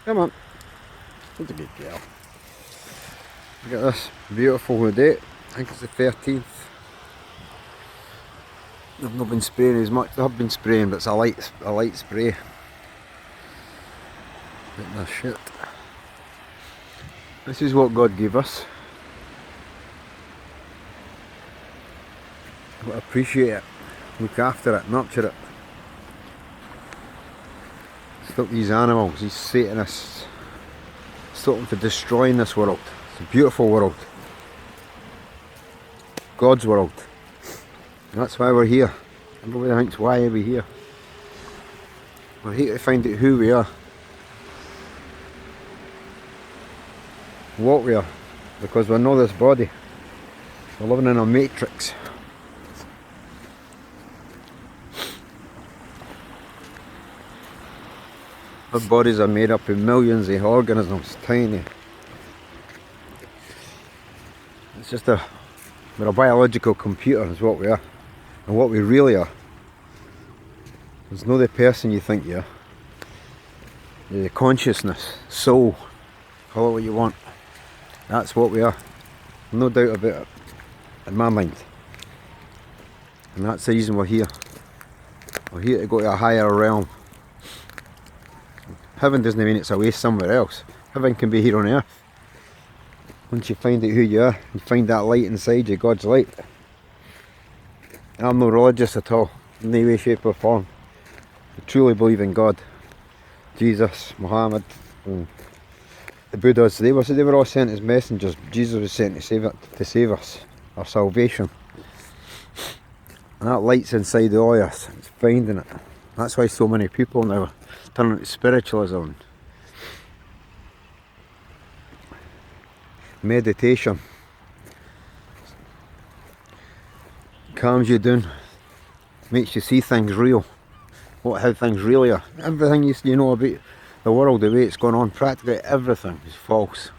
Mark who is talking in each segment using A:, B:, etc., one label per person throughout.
A: Come on. That's a good girl. Look at this beautiful date. I think it's the 13th. I've not been spraying as much. I've been spraying, but it's a light spray. Look at this shit. This is what God gave us. We've got to appreciate it, look after it, nurture it. Stop these animals, these Satanists. Stop them from destroying this world. It's a beautiful world. God's world. And that's why we're here. Everybody thinks, why are we here? We're here to find out who we are. What we are. Because we're not this body. We're living in a matrix. Our bodies are made up of millions of organisms, tiny. It's just we're a biological computer is what we are. And what we really are. It's not the person you think you are. The consciousness, soul, call it what you want. That's what we are. No doubt about it, in my mind. And that's the reason we're here. We're here to go to a higher realm. Heaven doesn't mean it's away somewhere else. Heaven can be here on earth. Once you find out who you are, you find that light inside you, God's light. I'm not religious at all, in any way, shape or form. I truly believe in God. Jesus, Muhammad, and the Buddhas, they were all sent as messengers. Jesus was sent to save us, our salvation. And that light's inside all of us, it's finding it. That's why so many people now are turning to spiritualism. Meditation calms you down, makes you see things real, how things really are. Everything you know about the world, the way it's going on, practically everything is false.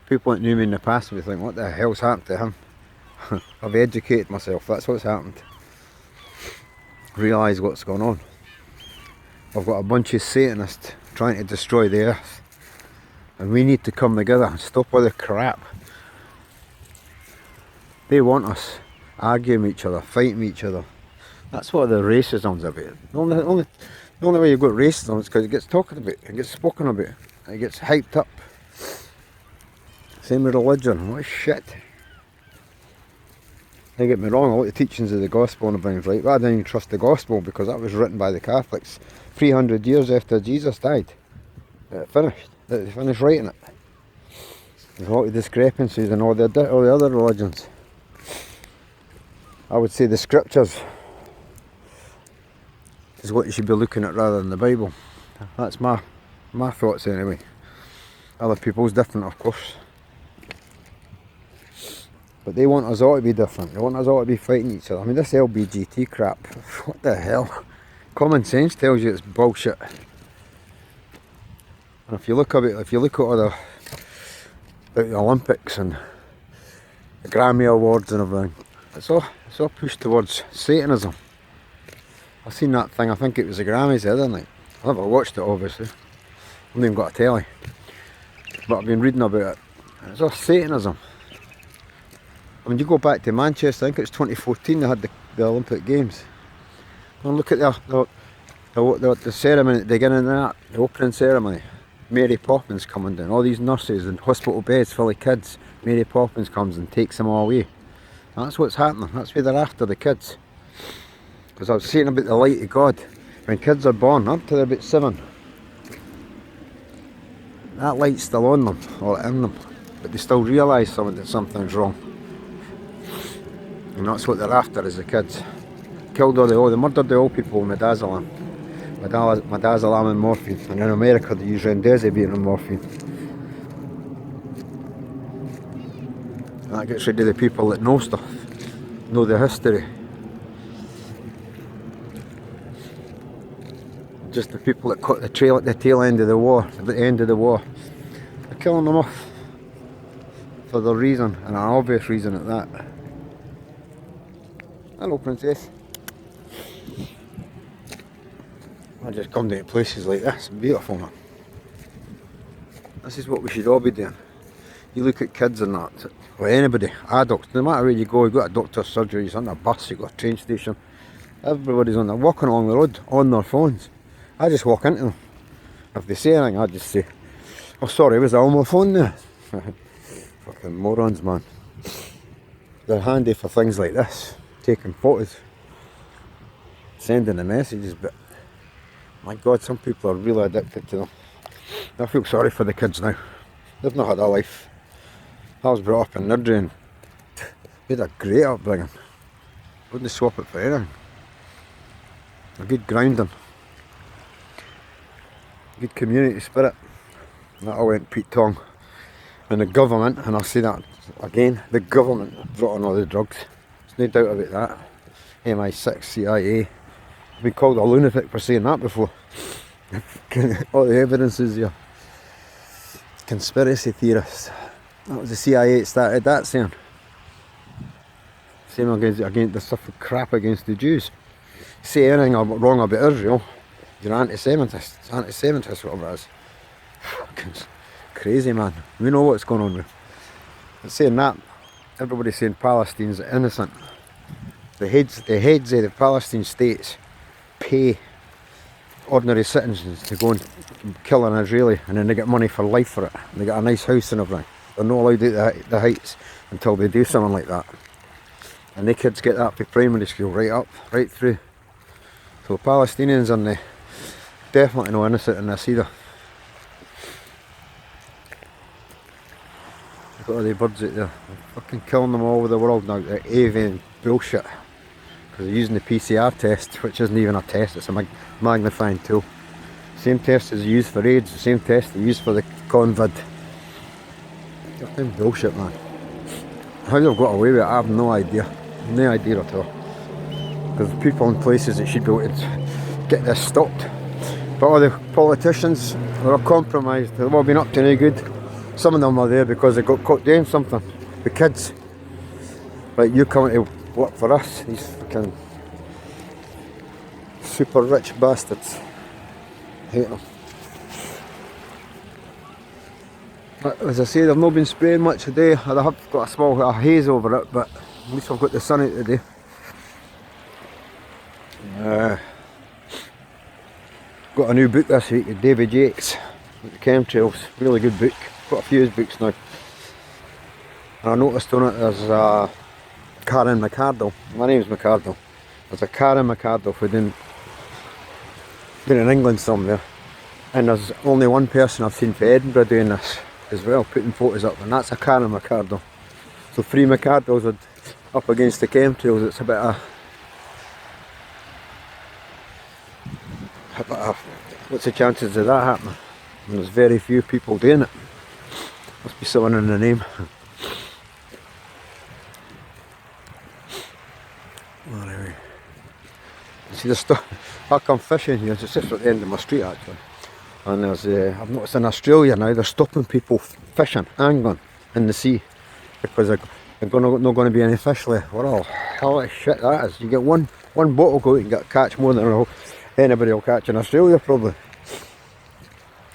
A: People that knew me in the past would think, what the hell's happened to him? I've educated myself, that's what's happened. Realise what's going on. I've got a bunch of Satanists trying to destroy the earth. And we need to come together and stop all the crap. They want us arguing with each other, fighting with each other. That's what the racism's about. The only way you've got racism is because it gets talked about, it gets spoken about, it gets hyped up. Same with religion, what shit. Don't get me wrong, a lot of teachings of the gospel and everything's right, but I don't even trust the gospel because that was written by the Catholics 300 years after Jesus died. It finished. They finished writing it. There's a lot of discrepancies in all the other religions. I would say the scriptures is what you should be looking at rather than the Bible. That's my thoughts anyway. Other people's different, of course. But they want us all to be different. They want us all to be fighting each other. I mean, this LBGT crap, what the hell? Common sense tells you it's bullshit. And if you look at all the Olympics and the Grammy Awards and everything, it's all pushed towards Satanism. I've seen that thing, I think it was the Grammys the other night. I never watched it obviously. I haven't even got a telly. But I've been reading about it. And it's all Satanism. I mean, you go back to Manchester, I think it's 2014 they had the Olympic Games. And look at the ceremony at the beginning of that, the opening ceremony. Mary Poppins coming down, all these nurses and hospital beds full of kids. Mary Poppins comes and takes them all away. That's what's happening, that's why they're after the kids. Because I was saying about the light of God, when kids are born, up to they're about 7, that light's still on them, or in them, but they still realise that something's wrong. And that's what they're after is the kids. Killed they murdered the old people with midazolam. Midazolam and morphine. And in America they use remdesivir and morphine. And that gets rid of the people that know stuff, know the history. Just the people that caught the trail at the tail end of the war, at the end of the war. They're killing them off. For the reason, and an obvious reason at that. Hello, princess. I just come to places like this, beautiful man. This is what we should all be doing. You look at kids and that, or anybody, adults, no matter where you go, you go to a doctor's surgery, you're on a bus, you go to a train station, everybody's on there, walking along the road on their phones. I just walk into them. If they say anything, I just say, oh sorry, was I on my phone there? Fucking morons, man. They're handy for things like this, taking photos, sending the messages, but my God, some people are really addicted to them. I feel sorry for the kids now. They've not had a life. I was brought up in Nirdry and we had a great upbringing. Wouldn't swap it for anything. A good grounding. Good community spirit. That all went Pete Tong. And the government, and I'll say that again, the government brought on all the drugs. There's no doubt about that. MI6, CIA. I've been called a lunatic for saying that before. All the evidence is here. Conspiracy theorists. That was the CIA that started that saying. Same against the stuff of crap against the Jews. Say anything wrong about Israel, you're anti-Semitist. It's anti-Semitist, whatever it is. Fucking crazy, man. We know what's going on with. But saying that, everybody's saying Palestine's innocent. The heads of the Palestine states pay ordinary citizens to go and kill an Israeli, and then they get money for life for it. They get a nice house and everything. They're not allowed out the heights until they do something like that. And the kids get that for primary school right up, right through. So Palestinians are definitely no innocent in this either. You've got all the birds out there. They're fucking killing them all over the world now. They're avian bullshit. Because they're using the PCR test, which isn't even a test, it's a magnifying tool. Same test as used for AIDS, the same test they use for the COVID. Fucking bullshit, man. How they've got away with it, I have no idea. No idea at all. Because people in places that should be able to get this stopped. But all the politicians, they're all compromised, they've all been up to no good. Some of them are there because they got caught doing something. The kids. Like you coming to work for us, these fucking super rich bastards. I hate them. But as I say, they've not been spraying much today. I have got a small haze over it, but at least I've got the sun out today. Got a new book this week with David Yates, with the chemtrails. Really good book. Got a few of his books now. And I noticed on it there's a Karen McArdle. My name's McArdle. There's a Karen McArdle who's been in England somewhere. And there's only one person I've seen for Edinburgh doing this as well, putting photos up, and that's a Karen McArdle. So 3 McArdles are up against the chemtrails. It's a bit of what's the chances of that happening? And there's very few people doing it. Must be someone in the name. Anyway, you see the stuff. I come fishing here. It's just at the end of my street actually. And there's I've noticed in Australia now they're stopping people fishing, angling in the sea because they're not going to be any fish left. What all hell of shit that is. You get one boat will go out and catch more than anybody will catch in Australia probably.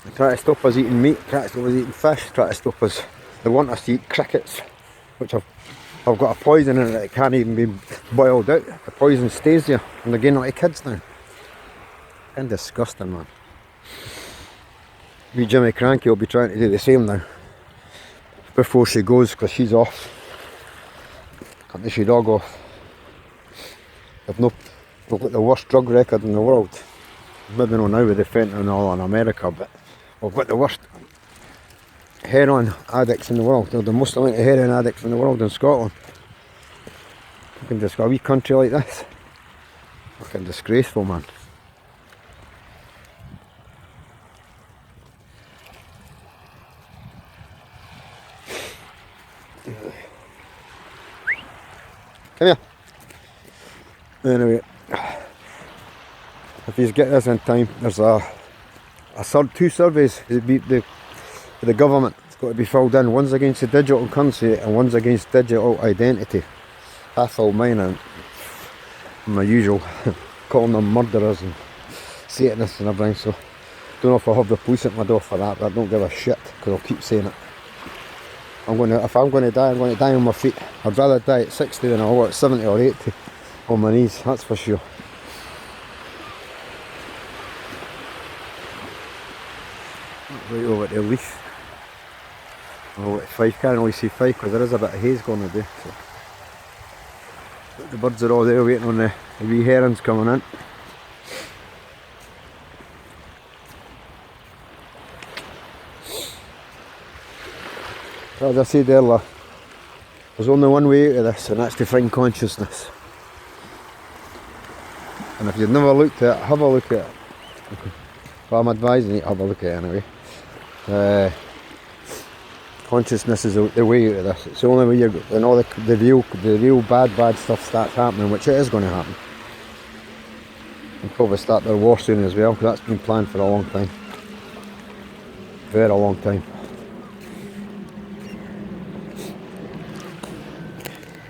A: They try to stop us eating meat, try to stop us eating fish, try to stop us. They want us to eat crickets, which I've got a poison in it that can't even be boiled out. The poison stays there, and they're getting like kids now. And disgusting, man. Me, Jimmy Cranky will be trying to do the same now before she goes, because she's off. Can't the she dog off? They've got the worst drug record in the world. Maybe not now with the fentanyl in America, but we've got the worst heroin addicts in the world. They're the most amount of heroin addicts in the world in Scotland. Fucking a wee country like this. Fucking disgraceful, man. Come here. Anyway, if you get this in time, there's two surveys the government. It's got to be filled in. One's against the digital currency and one's against digital identity. I filled mine in. My usual, calling them murderers and Satanists and everything, so don't know if I'll have the police at my door for that, but I don't give a shit, because I'll keep saying it. If I'm going to die, I'm going to die on my feet. I'd rather die at 60 than I'll at 70 or 80 on my knees, that's for sure. Right over to the Leaf. Oh, at Fife, can't really see Fife because there is a bit of haze going today. So. But the birds are all there waiting on the wee herons coming in. As I said earlier, there's only one way out of this, and that's to find consciousness. And if you've never looked at it, have a look at it. Well, I'm advising you to have a look at it anyway. Consciousness is the way out of this. It's the only way when all the real bad stuff starts happening, which it is going to happen. And probably start their war soon as well, because that's been planned for a long time. Very long time.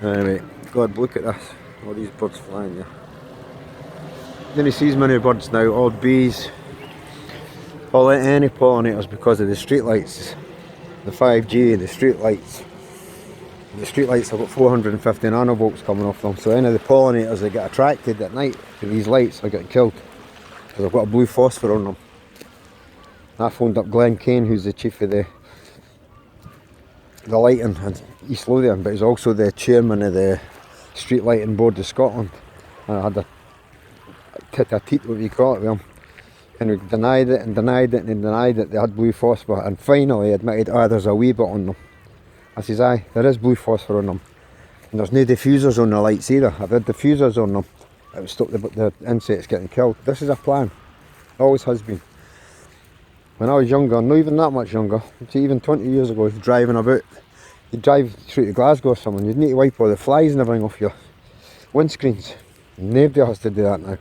A: Anyway, God, look at this. All these birds flying there. Then he sees many birds now, all bees, all any pollinators because of the street lights. The 5G, the street lights. The street lights have got 450 nanovolts coming off them, so any of the pollinators that get attracted at night to these lights are getting killed because they've got a blue phosphor on them. I phoned up Glenn Kane, who's the chief of the lighting in East Lothian, but he's also the chairman of the Street Lighting Board of Scotland. And I had a tit-a-tit, what you call it, with him. And we denied it and denied it and denied it. They had blue phosphor, and finally admitted, there's a wee bit on them. I says, aye, there is blue phosphor on them. And there's no diffusers on the lights either. I've had diffusers on them. It would stop the insects getting killed. This is a plan. Always has been. When I was younger, not even that much younger, even 20 years ago, driving about, you'd drive through to Glasgow or something, you'd need to wipe all the flies and everything off your windscreens. Nobody has to do that now.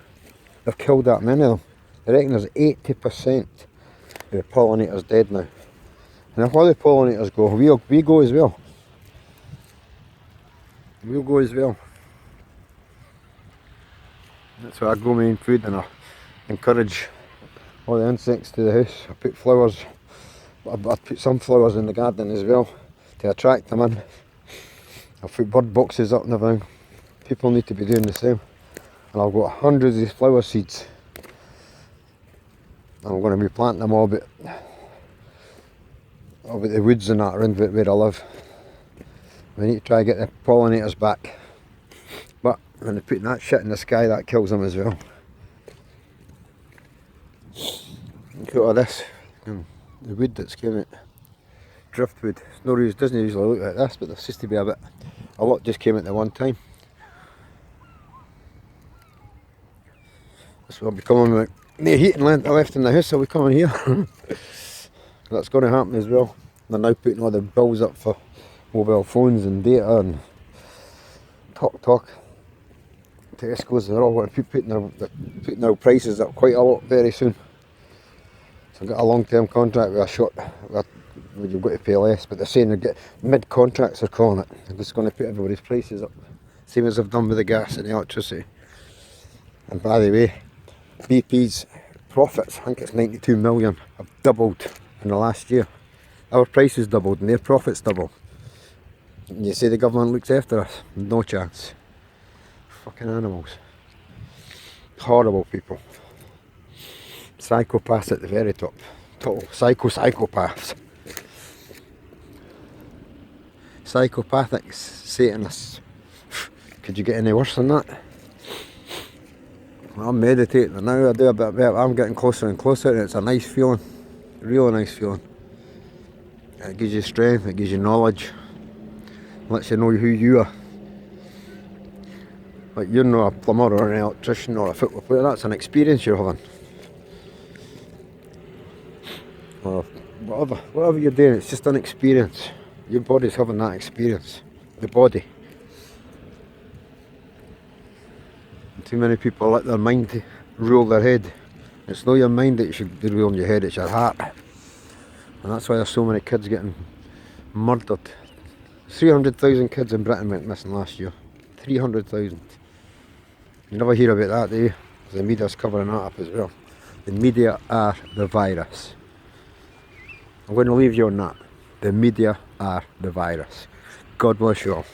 A: They've killed that many of them. I reckon there's 80% of the pollinators dead now. And if all the pollinators go, we go as well. We'll go as well. That's why I grow my own food, and I encourage all the insects to the house. I put flowers, I put some flowers in the garden as well to attract them in. I put bird boxes up and everything. People need to be doing the same. And I've got hundreds of flower seeds. I'm going to be planting them all about the woods and that around where I live. We need to try to get the pollinators back. But when they're putting that shit in the sky, that kills them as well. Look at all this. The wood that's came out. Driftwood. It's no reason, doesn't usually look like this, but there seems to be a lot just came out at one time. This will be coming with no heating left in the house, so we come in here. That's going to happen as well. They're now putting all the bills up for mobile phones and data and talk. Tesco's, they're all going to be putting their prices up quite a lot very soon. So I've got a long-term contract with a shop where you've got to pay less, but they're saying they get mid-contracts, they're calling it. They're just going to put everybody's prices up, same as they've done with the gas and the electricity. And by the way, BP's profits, I think it's 92 million, have doubled in the last year. Our prices doubled and their profits doubled. And you say the government looks after us? No chance. Fucking animals. Horrible people. Psychopaths at the very top. Total psychopaths. Psychopathic Satanists. Could you get any worse than that? I'm meditating now, I do a bit better. I'm getting closer and closer, and it's a nice feeling. A really nice feeling. It gives you strength, it gives you knowledge. It lets you know who you are. Like, you're not a plumber or an electrician or a football player, that's an experience you're having. Or whatever you're doing, it's just an experience. Your body's having that experience. The body. Too many people let their mind rule their head. It's not your mind that should be ruling your head, it's your heart. And that's why there's so many kids getting murdered. 300,000 kids in Britain went missing last year. 300,000. You never hear about that, do you? The media's covering that up as well. The media are the virus. I'm going to leave you on that. The media are the virus. God bless you all.